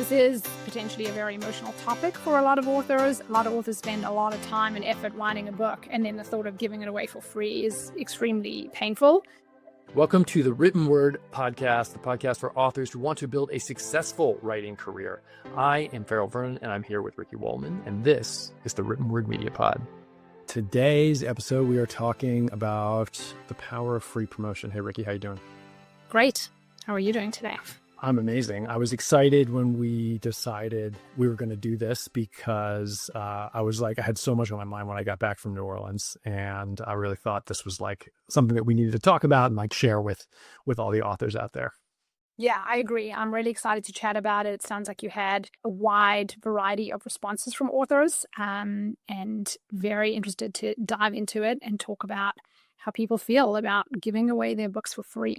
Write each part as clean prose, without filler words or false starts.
This is potentially a very emotional topic for a lot of authors. A lot of authors spend a lot of time and effort writing a book, and then the thought of giving it away for free is extremely painful. Welcome to the Written Word Podcast, the podcast for authors who want to build a successful writing career. I am Farrell Vernon, and I'm here with Ricky Wollman, and this is the Written Word Media Pod. Today's episode, we are talking about the power of free promotion. Hey, Ricky, how you doing? Great. How are you doing today? I'm amazing. I was excited when we decided we were going to do this because I had so much on my mind when I got back from New Orleans, and I really thought this was like something that we needed to talk about and like share with all the authors out there. Yeah, I agree. I'm really excited to chat about it. It sounds like you had a wide variety of responses from authors, and very interested to dive into it and talk about how people feel about giving away their books for free.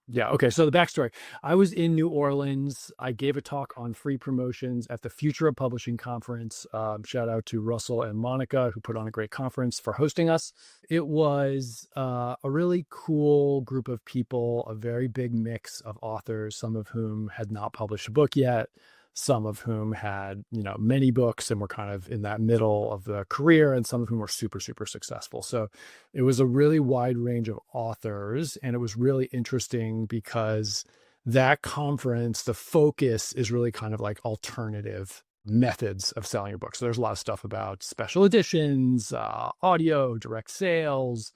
Yeah. Okay. So the backstory, I was in New Orleans. I gave a talk on free promotions at the Future of Publishing conference. Shout out to Russell and Monica, who put on a great conference, for hosting us. It was a really cool group of people, a very big mix of authors, some of whom had not published a book yet, some of whom had, many books and were kind of in that middle of the career, and some of whom were super, super successful. So it was a really wide range of authors, and it was really interesting because that conference, the focus is really kind of like alternative methods of selling your book. So there's a lot of stuff about special editions, audio, direct sales,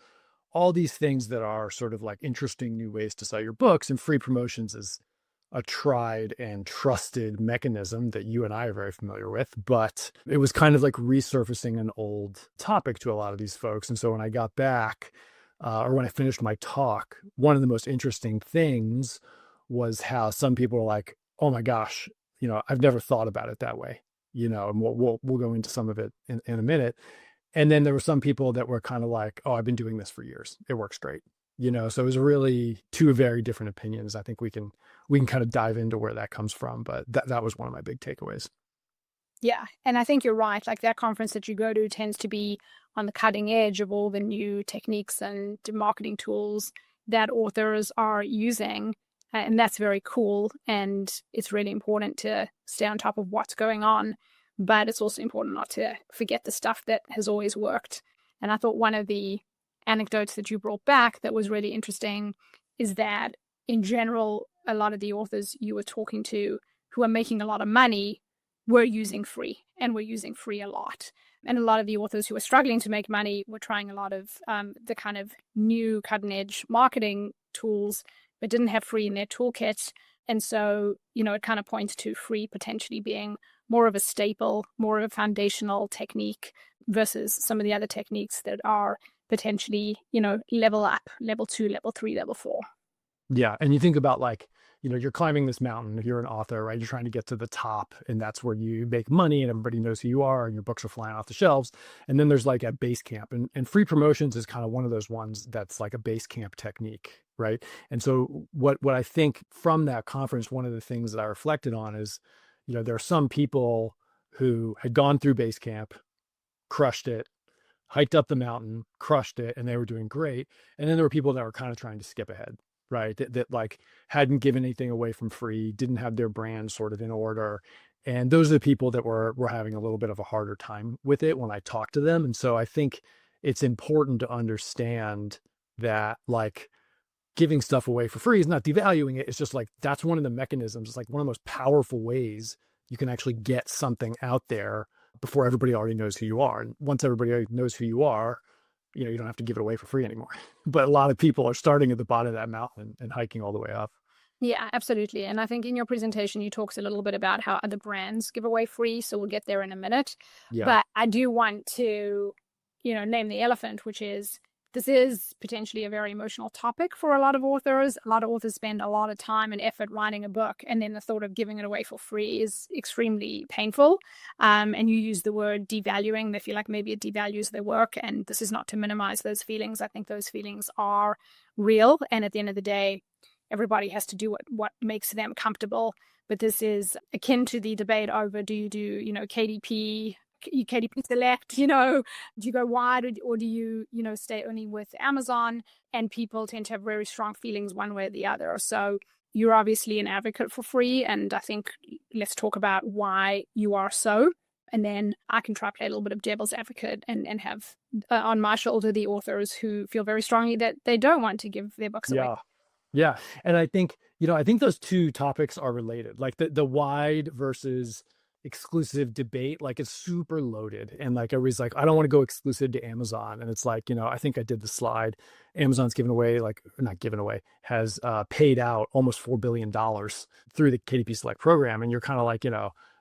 all these things that are sort of like interesting new ways to sell your books, and free promotions is a tried and trusted mechanism that you and I are very familiar with, but it was kind of like resurfacing an old topic to a lot of these folks. And so when I got back, or when I finished my talk, one of the most interesting things was how some people were like, "Oh my gosh, I've never thought about it that way," and we'll go into some of it in a minute. And then there were some people that were kind of like, "Oh, I've been doing this for years. It works great." So it was really two very different opinions. I think we can kind of dive into where that comes from, but that was one of my big takeaways. Yeah. And I think you're right. Like, that conference that you go to tends to be on the cutting edge of all the new techniques and marketing tools that authors are using. And that's very cool. And it's really important to stay on top of what's going on. But it's also important not to forget the stuff that has always worked. And I thought one of the anecdotes that you brought back that was really interesting is that in general, a lot of the authors you were talking to who are making a lot of money were using free, and were using free a lot. And a lot of the authors who were struggling to make money were trying a lot of the kind of new cutting edge marketing tools, but didn't have free in their toolkit. And so, it kind of points to free potentially being more of a staple, more of a foundational technique versus some of the other techniques that are potentially, level up, level 2, level 3, level 4. Yeah. And you think about you're climbing this mountain. If you're an author, right, you're trying to get to the top, and that's where you make money and everybody knows who you are and your books are flying off the shelves. And then there's like a base camp, and free promotions is kind of one of those ones that's like a base camp technique. Right. And so what I think from that conference, one of the things that I reflected on is, there are some people who had gone through base camp, crushed it, hiked up the mountain, crushed it, and they were doing great. And then there were people that were kind of trying to skip ahead, right? That like hadn't given anything away from free, didn't have their brand sort of in order. And those are the people that were having a little bit of a harder time with it when I talked to them. And so I think it's important to understand that like giving stuff away for free is not devaluing it. It's just like, that's one of the mechanisms. It's like one of the most powerful ways you can actually get something out there before everybody already knows who you are. And once everybody already knows who you are, you don't have to give it away for free anymore. But a lot of people are starting at the bottom of that mountain and hiking all the way up. Yeah, absolutely. And I think in your presentation, you talked a little bit about how other brands give away free. So we'll get there in a minute. Yeah. But I do want to, name the elephant, which is this is potentially a very emotional topic for a lot of authors. A lot of authors spend a lot of time and effort writing a book, and then the thought of giving it away for free is extremely painful. And you use the word devaluing. They feel like maybe it devalues their work. And this is not to minimize those feelings. I think those feelings are real. And at the end of the day, everybody has to do what makes them comfortable. But this is akin to the debate over, do you do, KDP Select, do you go wide or do you, stay only with Amazon? And people tend to have very strong feelings one way or the other. So you're obviously an advocate for free, and I think let's talk about why you are so. And then I can try to play a little bit of devil's advocate and have on my shoulder the authors who feel very strongly that they don't want to give their books away. Yeah. Yeah. And I think, I think those two topics are related. Like the wide versus exclusive debate, like it's super loaded. And like everybody's like, I don't want to go exclusive to Amazon. And it's like, I think I did the slide. Amazon's given away, like not given away, has paid out almost $4 billion through the KDP Select program. And you're kind of like,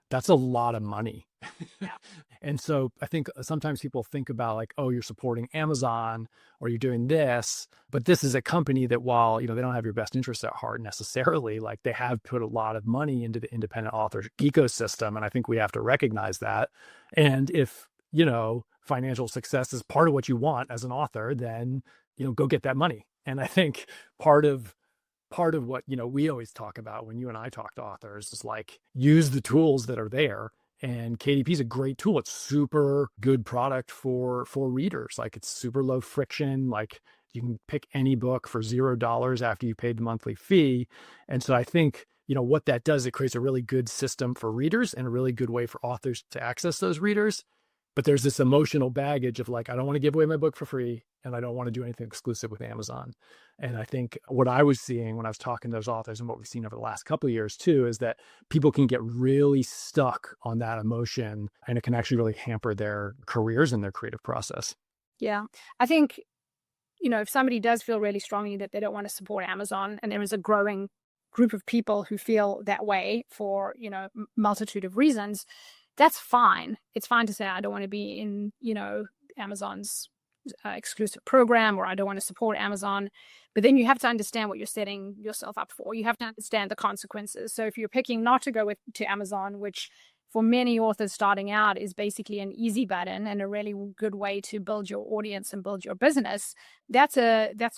that's a lot of money. And so I think sometimes people think about like, oh, you're supporting Amazon or you're doing this, but this is a company that while, they don't have your best interests at heart necessarily, like they have put a lot of money into the independent author ecosystem. And I think we have to recognize that. And if, financial success is part of what you want as an author, then, go get that money. And I think part of what, we always talk about when you and I talk to authors is like, use the tools that are there. And KDP is a great tool. It's super good product for readers. Like it's super low friction. Like you can pick any book for $0 after you paid the monthly fee. And so I think, what that does, it creates a really good system for readers and a really good way for authors to access those readers. But there's this emotional baggage of like, I don't want to give away my book for free and I don't want to do anything exclusive with Amazon. And I think what I was seeing when I was talking to those authors and what we've seen over the last couple of years too, is that people can get really stuck on that emotion and it can actually really hamper their careers and their creative process. Yeah. I think, if somebody does feel really strongly that they don't want to support Amazon, and there is a growing group of people who feel that way for, multitude of reasons, that's fine. It's fine to say, I don't want to be in, Amazon's exclusive program, or I don't want to support Amazon. But then you have to understand what you're setting yourself up for. You have to understand the consequences. So if you're picking not to go to Amazon, which for many authors starting out is basically an easy button and a really good way to build your audience and build your business, that's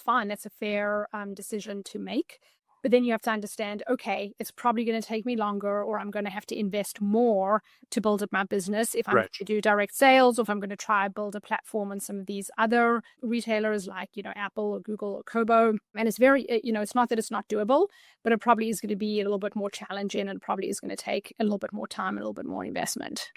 fine. That's a fair decision to make. But then you have to understand, okay, it's probably going to take me longer, or I'm going to have to invest more to build up my business if I'm going to do direct sales, or if I'm going to try build a platform on some of these other retailers like, Apple or Google or Kobo. And it's very, it's not that it's not doable, but it probably is going to be a little bit more challenging, and it probably is going to take a little bit more time, and a little bit more investment.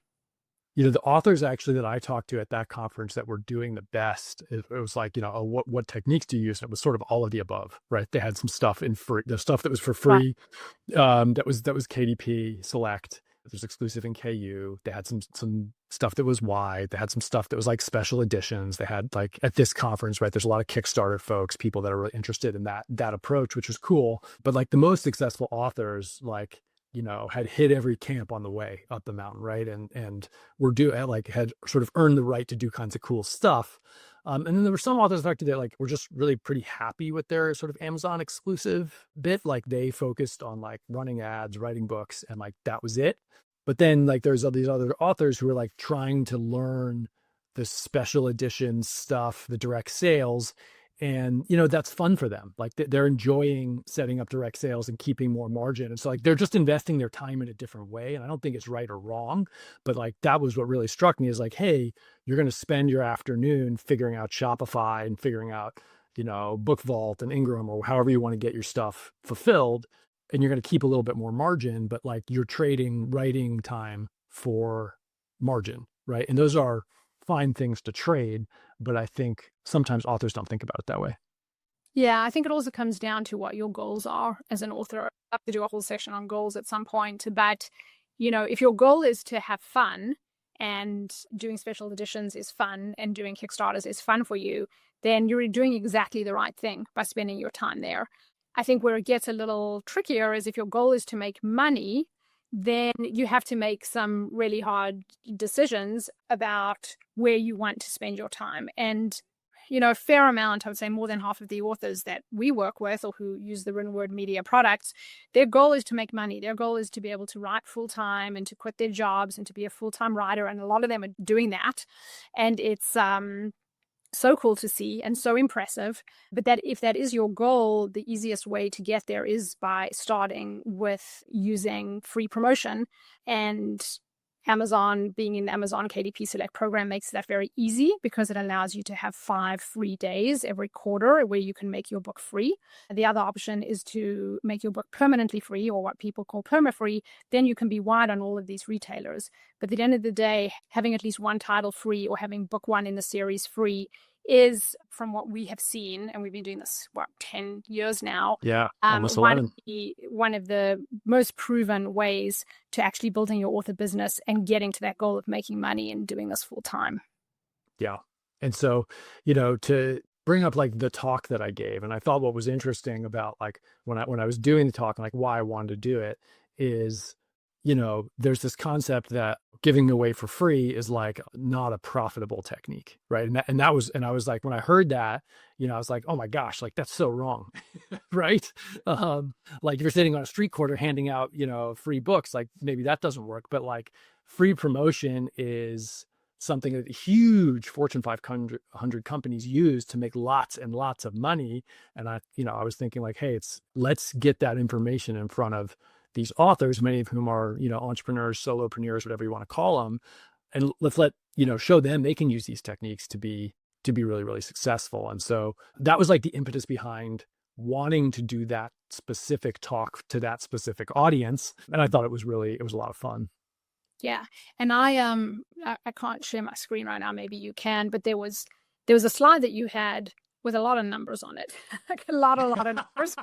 The authors actually that I talked to at that conference that were doing the best, it was like, what techniques do you use? And it was sort of all of the above, right? They had some stuff in free, the stuff that was for free, that was KDP Select. There's exclusive in KU. They had some stuff that was wide. They had some stuff that was like special editions. They had like at this conference, right? There's a lot of Kickstarter folks, people that are really interested in that approach, which was cool. But like the most successful authors, like, had hit every camp on the way up the mountain, right? And had sort of earned the right to do kinds of cool stuff. And then there were some authors affected that like were just really pretty happy with their sort of Amazon exclusive bit. Like they focused on like running ads, writing books, and like that was it. But then like there's all these other authors who were like trying to learn the special edition stuff, the direct sales. And, that's fun for them. Like they're enjoying setting up direct sales and keeping more margin. And so like, they're just investing their time in a different way. And I don't think it's right or wrong, but like, that was what really struck me is like, hey, you're going to spend your afternoon figuring out Shopify and figuring out, Book Vault and Ingram or however you want to get your stuff fulfilled. And you're going to keep a little bit more margin, but like you're trading writing time for margin, right? And those are fine things to trade, but I think sometimes authors don't think about it that way. Yeah, I think it also comes down to what your goals are as an author. I'd have to do a whole session on goals at some point, but if your goal is to have fun, and doing special editions is fun, and doing Kickstarters is fun for you, then you're doing exactly the right thing by spending your time there. I think where it gets a little trickier is if your goal is to make money, then you have to make some really hard decisions about where you want to spend your time. And, a fair amount, I would say more than half of the authors that we work with or who use the Written Word Media products, their goal is to make money. Their goal is to be able to write full time and to quit their jobs and to be a full-time writer. And a lot of them are doing that. And it's so cool to see and so impressive. But that if that is your goal, the easiest way to get there is by starting with using free promotion. And Amazon, being in the Amazon KDP Select program, makes that very easy because it allows you to have 5 free days every quarter where you can make your book free. The other option is to make your book permanently free, or what people call perma-free. Then you can be wide on all of these retailers. But at the end of the day, having at least one title free or having book one in the series free is, from what we have seen, and we've been doing this, 10 years now, Yeah, almost 11. one of the most proven ways to actually building your author business and getting to that goal of making money and doing this full time. Yeah. And so, to bring up like the talk that I gave, and I thought what was interesting about like when I was doing the talk and like why I wanted to do it is, there's this concept that giving away for free is like not a profitable technique, right? And I was like, when I heard that, I was like, oh my gosh, like that's so wrong, right? Like if you're sitting on a street corner handing out, free books, like maybe that doesn't work, but like free promotion is something that huge Fortune 500 companies use to make lots and lots of money. And I was thinking like, hey, let's get that information in front of these authors, many of whom are, entrepreneurs, solopreneurs, whatever you want to call them. And let's show them they can use these techniques to be really, really successful. And so that was like the impetus behind wanting to do that specific talk to that specific audience. And I thought it was a lot of fun. Yeah. And I can't share my screen right now. Maybe you can, but there was a slide that you had with a lot of numbers on it, like a lot of numbers,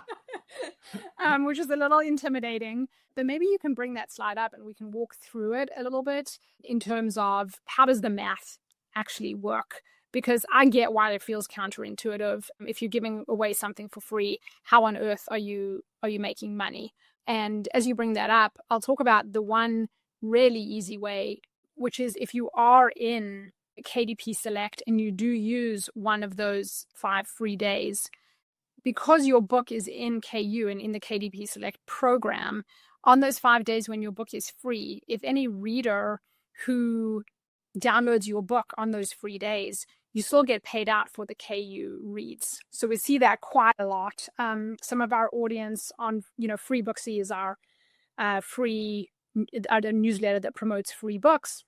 which is a little intimidating. But maybe you can bring that slide up and we can walk through it a little bit in terms of how does the math actually work? Because I get why it feels counterintuitive. If you're giving away something for free, how on earth are you making money? And as you bring that up, I'll talk about the one really easy way, which is if you are in KDP Select and you do use one of those 5 free days, because your book is in KU and in the KDP Select program, on those 5 days when your book is free, if any reader who downloads your book on those free days, you still get paid out for the KU reads. So we see that quite a lot. Some of our audience on, Free Booksy is our free newsletter that promotes free books.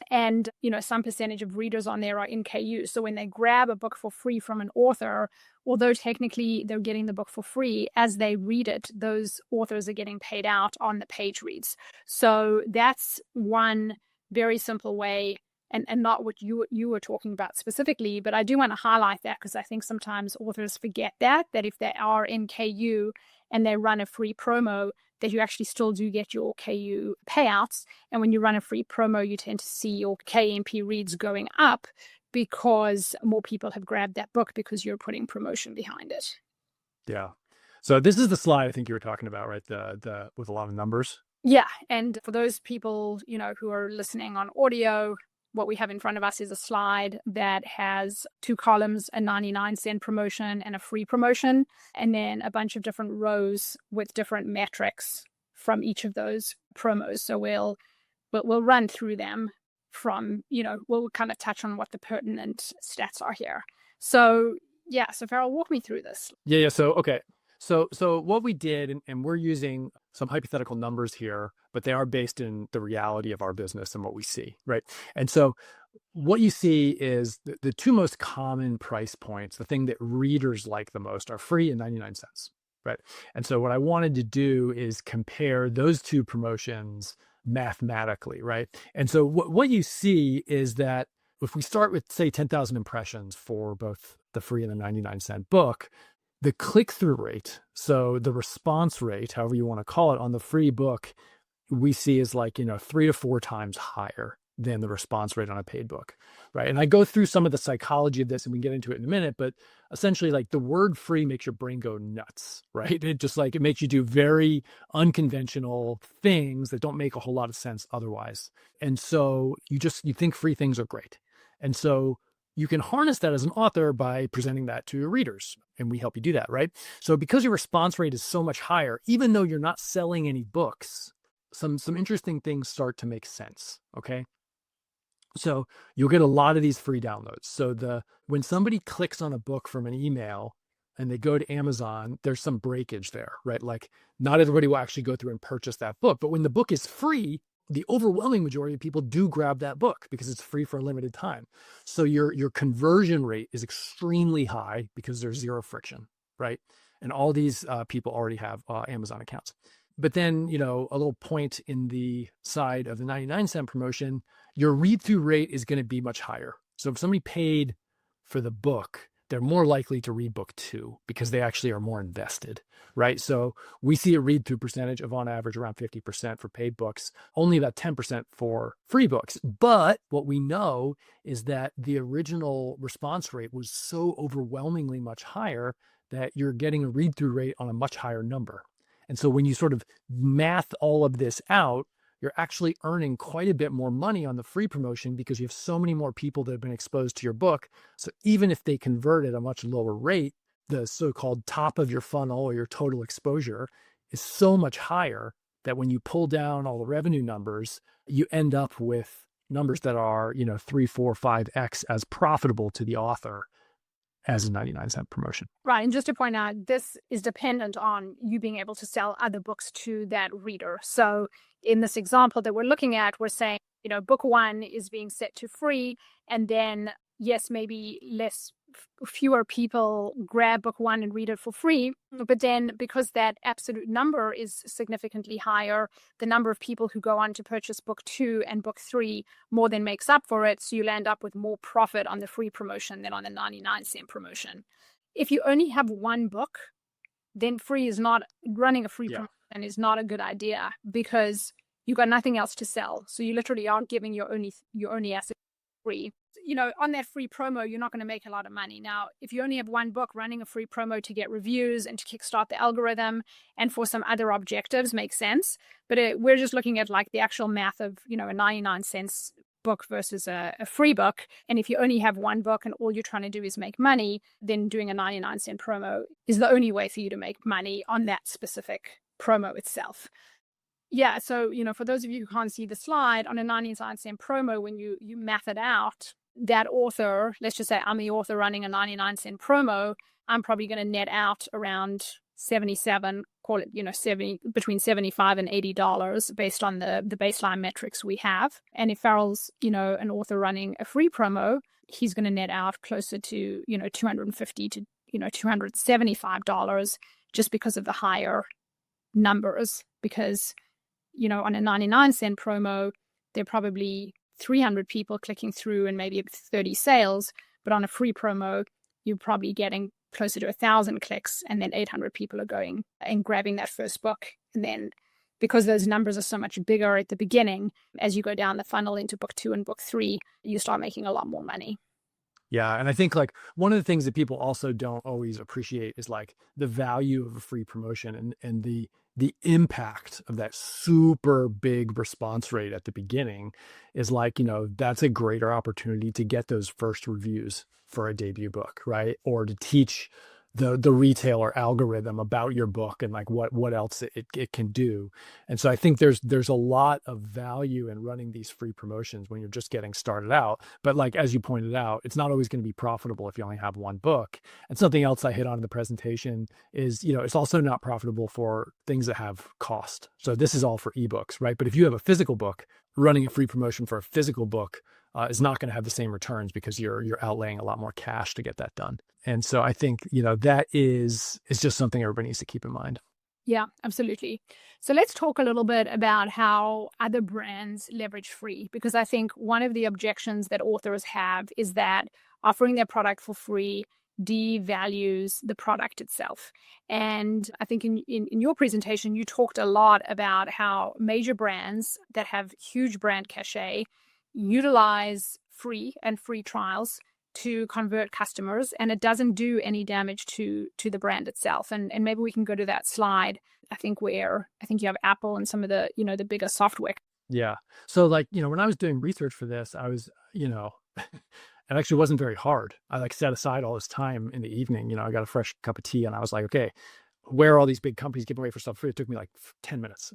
And, some percentage of readers on there are in KU. So when they grab a book for free from an author, although technically they're getting the book for free, as they read it, those authors are getting paid out on the page reads. So that's one very simple way, and not what you were talking about specifically, but I do want to highlight that because I think sometimes authors forget that if they are in KU and they run a free promo, that you actually still do get your KU payouts. And when you run a free promo, you tend to see your KMP reads going up because more people have grabbed that book because you're putting promotion behind it. Yeah. So this is the slide I think you were talking about, right? The with a lot of numbers. Yeah. And for those people, who are listening on audio, what we have in front of us is a slide that has 2 columns, a 99-cent promotion and a free promotion, and then a bunch of different rows with different metrics from each of those promos. So we'll run through them from, we'll kind of touch on what the pertinent stats are here. So yeah, so Farrell, walk me through this. Yeah. So, okay. So what we did, and we're using some hypothetical numbers here, but they are based in the reality of our business and what we see, right? And so what you see is the 2 most common price points, the thing that readers like the most, are free and 99 cents, right? And so what I wanted to do is compare those 2 promotions mathematically, right? And so what you see is that if we start with, say, 10,000 impressions for both the free and the 99-cent book, the click-through rate, so the response rate, however you want to call it, on the free book, we see is like, 3 to 4 times higher than the response rate on a paid book, right? And I go through some of the psychology of this and we can get into it in a minute, but essentially like the word free makes your brain go nuts, right? It makes you do very unconventional things that don't make a whole lot of sense otherwise. And so you think free things are great. And so you can harness that as an author by presenting that to your readers, and we help you do that, right? So because your response rate is so much higher, even though you're not selling any books, some interesting things start to make sense, okay? So you'll get a lot of these free downloads. So when somebody clicks on a book from an email and they go to Amazon, there's some breakage there, right? Like not everybody will actually go through and purchase that book, but when the book is free, the overwhelming majority of people do grab that book because it's free for a limited time. So your conversion rate is extremely high because there's zero friction, right? And all these people already have Amazon accounts. But then, a little point in the side of the 99-cent promotion, your read-through rate is going to be much higher. So if somebody paid for the book, they're more likely to read book 2 because they actually are more invested, right? So we see a read-through percentage of on average around 50% for paid books, only about 10% for free books. But what we know is that the original response rate was so overwhelmingly much higher that you're getting a read-through rate on a much higher number. And so when you sort of math all of this out, you're actually earning quite a bit more money on the free promotion because you have so many more people that have been exposed to your book. So even if they convert at a much lower rate, the so-called top of your funnel or your total exposure is so much higher that when you pull down all the revenue numbers, you end up with numbers that are, 3, 4, 5x as profitable to the author as a 99-cent promotion. Right. And just to point out, this is dependent on you being able to sell other books to that reader. So in this example that we're looking at, we're saying, book 1 is being set to free. And then, yes, maybe fewer people grab book 1 and read it for free. But then because that absolute number is significantly higher, the number of people who go on to purchase book 2 and book 3 more than makes up for it. So you'll end up with more profit on the free promotion than on the 99-cent promotion. If you only have one book, then running a free promotion is not a good idea because you got nothing else to sell. So you literally aren't giving your only asset free. On that free promo, you're not going to make a lot of money. Now, if you only have one book, running a free promo to get reviews and to kickstart the algorithm and for some other objectives makes sense. But we're just looking at like the actual math of, a 99 cents book versus a free book. And if you only have one book and all you're trying to do is make money, then doing a 99-cent promo is the only way for you to make money on that specific promo itself. Yeah, so, for those of you who can't see the slide, on a 99-cent promo, when you math it out, that author, let's just say I'm the author running a 99-cent promo, I'm probably going to net out around 77, call it, between $75 and $80 based on the baseline metrics we have. And if Farrell's, an author running a free promo, he's going to net out closer to, $250 to, $275 just because of the higher numbers. Because, on a 99-cent promo, there are probably 300 people clicking through and maybe 30 sales. But on a free promo, you're probably getting closer to 1,000 clicks, and then 800 people are going and grabbing that first book. And then because those numbers are so much bigger at the beginning, as you go down the funnel into book 2 and book 3, you start making a lot more money. Yeah. And I think like one of the things that people also don't always appreciate is like the value of a free promotion and the impact of that super big response rate at the beginning is like, that's a greater opportunity to get those first reviews for a debut book, right? Or to teach the retailer algorithm about your book and like what else it can do. And so I think there's a lot of value in running these free promotions when you're just getting started out. But like, as you pointed out, it's not always going to be profitable if you only have one book. And something else I hit on in the presentation is, it's also not profitable for things that have cost. So this is all for ebooks, right? But if you have a physical book, running a free promotion for a physical book is not going to have the same returns because you're outlaying a lot more cash to get that done. And so I think, that is just something everybody needs to keep in mind. Yeah, absolutely. So let's talk a little bit about how other brands leverage free, because I think one of the objections that authors have is that offering their product for free devalues the product itself. And I think in your presentation, you talked a lot about how major brands that have huge brand cachet utilize free and free trials to convert customers, and it doesn't do any damage to the brand itself. And maybe we can go to that slide. I think you have Apple and some of the, the bigger software. Yeah. So like, when I was doing research for this, I was, it actually wasn't very hard. I like set aside all this time in the evening, I got a fresh cup of tea and I was like, okay, where are all these big companies giving away for stuff free? It took me like 10 minutes.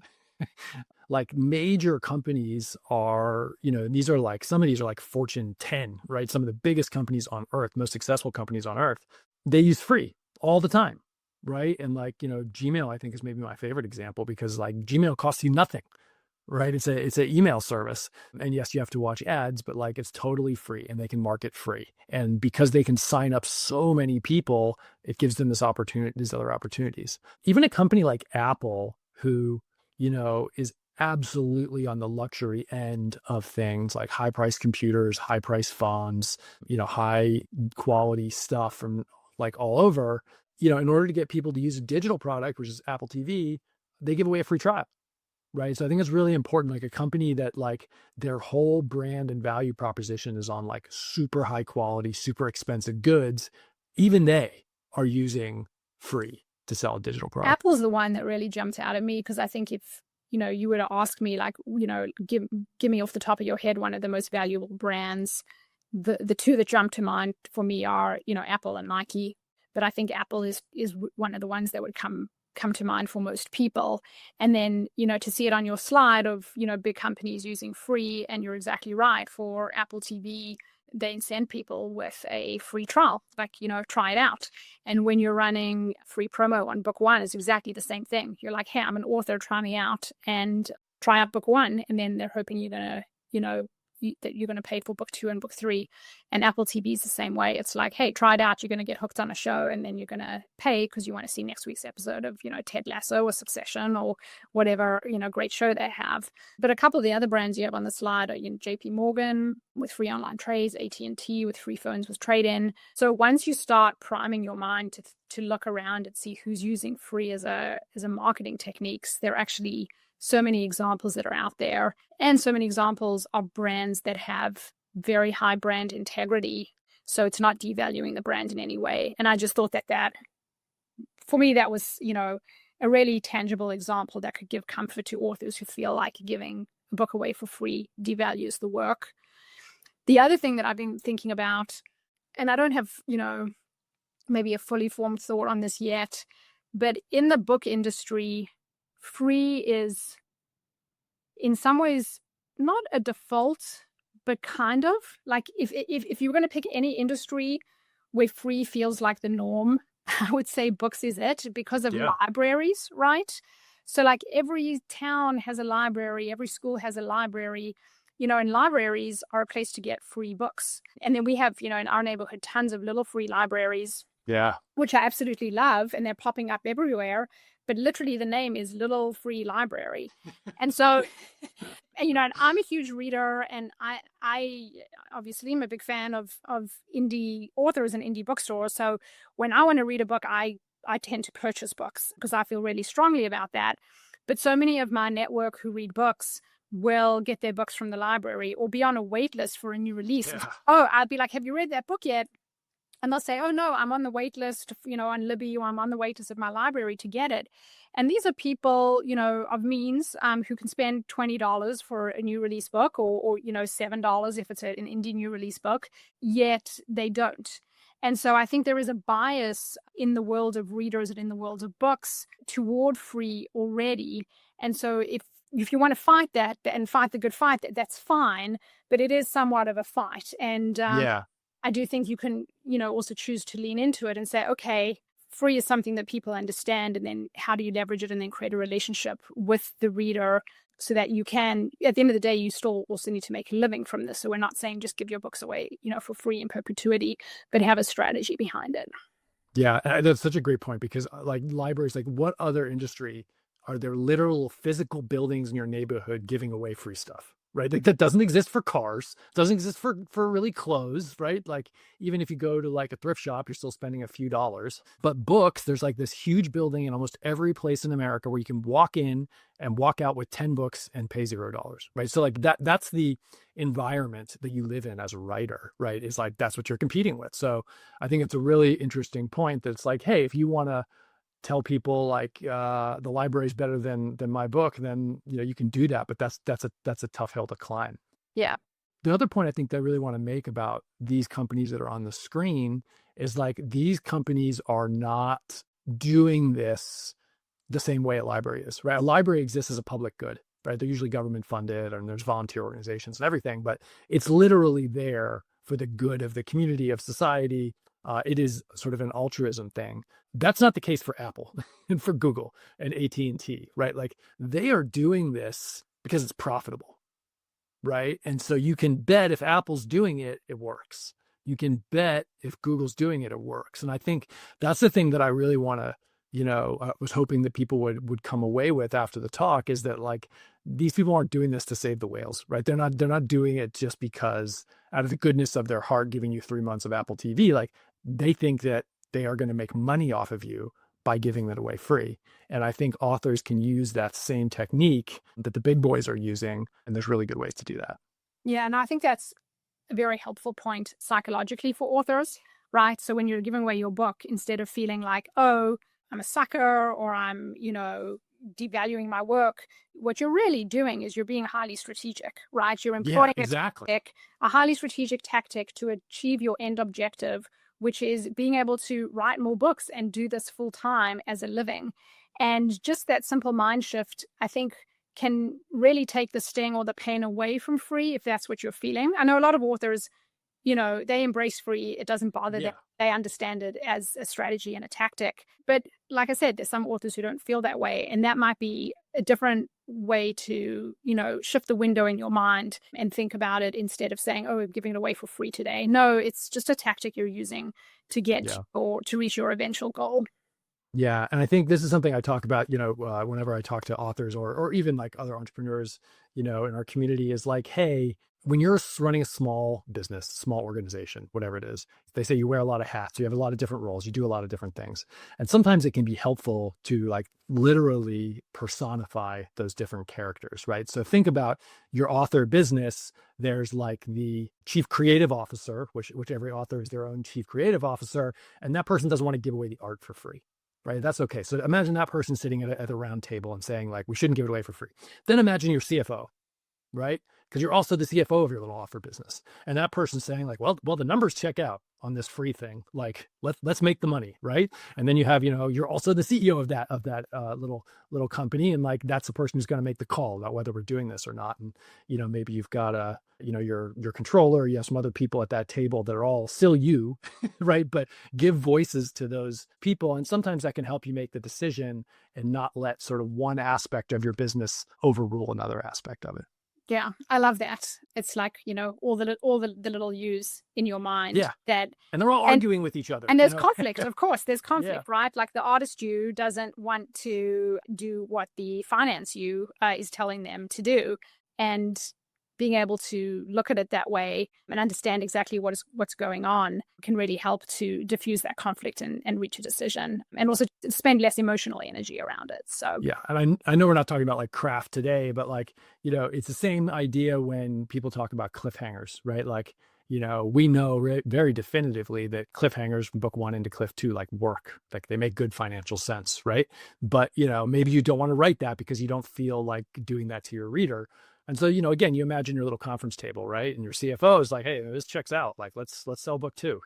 Like major companies are, these are like, some of these are like Fortune 10, right? Some of the biggest companies on earth, most successful companies on earth, they use free all the time, right? And like, Gmail, I think is maybe my favorite example because like Gmail costs you nothing, right? It's an email service. And yes, you have to watch ads, but like it's totally free and they can market free. And because they can sign up so many people, it gives them these other opportunities. Even a company like Apple, who, is absolutely on the luxury end of things like high price computers, high price phones, high quality stuff from like all over, in order to get people to use a digital product, which is Apple TV, they give away a free trial. Right. So I think it's really important, like a company that like their whole brand and value proposition is on like super high quality, super expensive goods. Even they are using free to sell a digital product. Apple's the one that really jumped out at me because I think if you were to ask me like give me off the top of your head one of the most valuable brands, the two that jump to mind for me are Apple and Nike. But I think Apple is one of the ones that would come to mind for most people. And then to see it on your slide of big companies using free, and you're exactly right, for Apple TV they send people with a free trial, like try it out. And when you're running free promo on book one, it's exactly the same thing. You're like, hey, I'm an author, try me out and try out book one, and then they're hoping you're gonna that you're going to pay for book two and book three. And Apple TV is the same way. It's like, hey, try it out. You're going to get hooked on a show, and then you're going to pay because you want to see next week's episode of, Ted Lasso or Succession or whatever, great show they have. But a couple of the other brands you have on the slide are, JP Morgan with free online trades, AT&T with free phones with trade-in. So once you start priming your mind to look around and see who's using free as a marketing techniques, they're actually so many examples that are out there, and so many examples of brands that have very high brand integrity. So it's not devaluing the brand in any way. And I just thought that for me, that was, a really tangible example that could give comfort to authors who feel like giving a book away for free devalues the work. The other thing that I've been thinking about, and I don't have, maybe a fully formed thought on this yet, but in the book industry, free is in some ways not a default, but kind of like if you're going to pick any industry where free feels like the norm, I would say books is it, because of libraries, right? So like every town has a library, every school has a library, and libraries are a place to get free books. And then we have, in our neighborhood, tons of little free libraries, which I absolutely love, and they're popping up everywhere. But literally the name is Little Free Library. And so, and I'm a huge reader, and I obviously am a big fan of indie authors and indie bookstores. So when I want to read a book, I tend to purchase books because I feel really strongly about that. But so many of my network who read books will get their books from the library or be on a wait list for a new release. Yeah. Oh, I'd be like, have you read that book yet? And they'll say, oh, no, I'm on the wait list, on Libby, or I'm on the wait list at my library to get it. And these are people, of means who can spend $20 for a new release book or $7 if it's an indie new release book, yet they don't. And so I think there is a bias in the world of readers and in the world of books toward free already. And so if you want to fight that and fight the good fight, that's fine. But it is somewhat of a fight. And I do think you can, also choose to lean into it and say, okay, free is something that people understand. And then how do you leverage it and then create a relationship with the reader so that you can, at the end of the day, you still also need to make a living from this. So we're not saying just give your books away, for free in perpetuity, but have a strategy behind it. Yeah, that's such a great point because like libraries, like what other industry are there literal physical buildings in your neighborhood giving away free stuff? Right? Like that doesn't exist for cars, doesn't exist for really clothes, right? Like even if you go to like a thrift shop, you're still spending a few dollars. But books, there's like this huge building in almost every place in America where you can walk in and walk out with 10 books and pay $0, right? So like that's the environment that you live in as a writer, right? Is like that's what you're competing with. So I think it's a really interesting point that it's like, hey, if you want to tell people like the library is better than my book, then you can do that, but that's a tough hill to climb. Yeah. The other point I think that I really want to make about these companies that are on the screen is like these companies are not doing this the same way a library is, right? A library exists as a public good, right? They're usually government funded and there's volunteer organizations and everything, but it's literally there for the good of the community, of society. It is sort of an altruism thing. That's not the case for Apple and for Google and AT&T, right? Like they are doing this because it's profitable, right? And so you can bet if Apple's doing it, it works. You can bet if Google's doing it, it works. And I think that's the thing that I really want to, was hoping that people would come away with after the talk, is that like these people aren't doing this to save the whales, right? They're not doing it just because out of the goodness of their heart, giving you 3 months of Apple TV. Like they think that they are going to make money off of you by giving that away free. And I think authors can use that same technique that the big boys are using. And there's really good ways to do that. Yeah. And I think that's a very helpful point psychologically for authors, right? So when you're giving away your book, instead of feeling like, oh, I'm a sucker or I'm, devaluing my work, what you're really doing is you're being highly strategic, right? You're employing a highly strategic tactic to achieve your end objective, which is being able to write more books and do this full time as a living. And just that simple mind shift, I think, can really take the sting or the pain away from free if that's what you're feeling. I know a lot of authors, they embrace free. It doesn't bother them. They understand it as a strategy and a tactic. But like I said, there's some authors who don't feel that way. And that might be a different way to, shift the window in your mind and think about it instead of saying, oh, I'm giving it away for free today. No, it's just a tactic you're using to get or to reach your eventual goal. Yeah. And I think this is something I talk about, whenever I talk to authors or even like other entrepreneurs, in our community, is like, hey, when you're running a small business, small organization, whatever it is, they say you wear a lot of hats, you have a lot of different roles, you do a lot of different things. And sometimes it can be helpful to like literally personify those different characters, right? So think about your author business. There's like the chief creative officer, which every author is their own chief creative officer. And that person doesn't want to give away the art for free. Right. That's okay. So imagine that person sitting at a round table and saying like, we shouldn't give it away for free. Then imagine your CFO, right? Because you're also the CFO of your little offer business. And that person's saying like, well, the numbers check out on this free thing. Like, let's make the money, right? And then you have, you're also the CEO of that little company. And like, that's the person who's going to make the call about whether we're doing this or not. And, maybe you've got your controller, you have some other people at that table that are all still you, right? But give voices to those people. And sometimes that can help you make the decision and not let sort of one aspect of your business overrule another aspect of it. Yeah, I love that. It's like, all the little yous in your mind. Yeah. And they're all arguing with each other. And there's conflict, of course. There's conflict, right? Like the artist you doesn't want to do what the finance you is telling them to do. And being able to look at it that way and understand exactly what's going on can really help to diffuse that conflict and reach a decision, and also spend less emotional energy around it. So yeah, and I know we're not talking about like craft today, but like, it's the same idea when people talk about cliffhangers, right? Like, we know very definitively that cliffhangers from book 1 into cliff 2 like work, like they make good financial sense, right? But maybe you don't want to write that because you don't feel like doing that to your reader. And so, again, you imagine your little conference table, right? And your CFO is like, hey, this checks out. Like, let's sell book 2,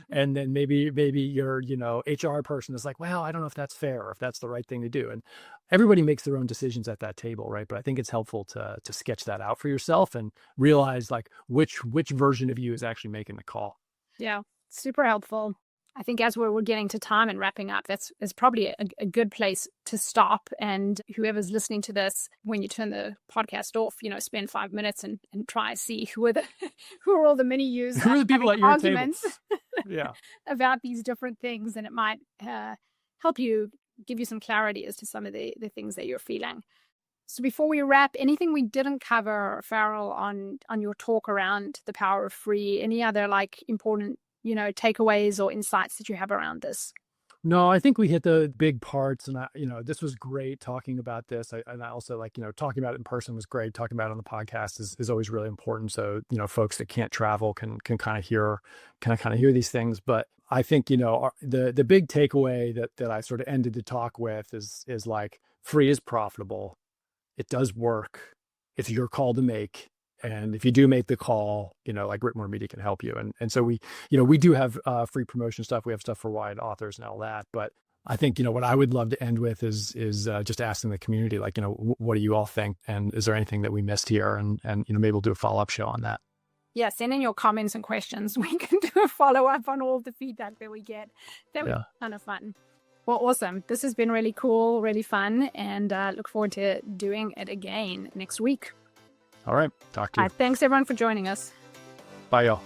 And then maybe your, HR person is like, well, I don't know if that's fair or if that's the right thing to do. And everybody makes their own decisions at that table, right? But I think it's helpful to sketch that out for yourself and realize like which version of you is actually making the call. Yeah, super helpful. I think as we're getting to time and wrapping up, that's probably a good place to stop. And whoever's listening to this, when you turn the podcast off, spend 5 minutes and try to see who are all the mini yous, who are the people at your arguments table? About these different things, and it might help you, give you some clarity as to some of the things that you're feeling. So before we wrap, anything we didn't cover, Farrell, on your talk around the power of free? Any other like important takeaways or insights that you have around this? No, I think we hit the big parts, and this was great talking about this. I also like, talking about it in person was great. Talking about it on the podcast is always really important. So, folks that can't travel can kind of hear these things. But I think, the big takeaway that I sort of ended the talk with is like free is profitable. It does work. It's your call to make. And if you do make the call, like Whitmore Media can help you. And so we do have free promotion stuff. We have stuff for wide authors and all that. But I think, what I would love to end with is just asking the community, like, what do you all think? And is there anything that we missed here? And maybe we'll do a follow-up show on that. Yeah, send in your comments and questions. We can do a follow-up on all the feedback that we get. That would be kind of fun. Well, awesome. This has been really cool, really fun, and look forward to doing it again next week. All right. Talk to you. Thanks everyone for joining us. Bye, y'all.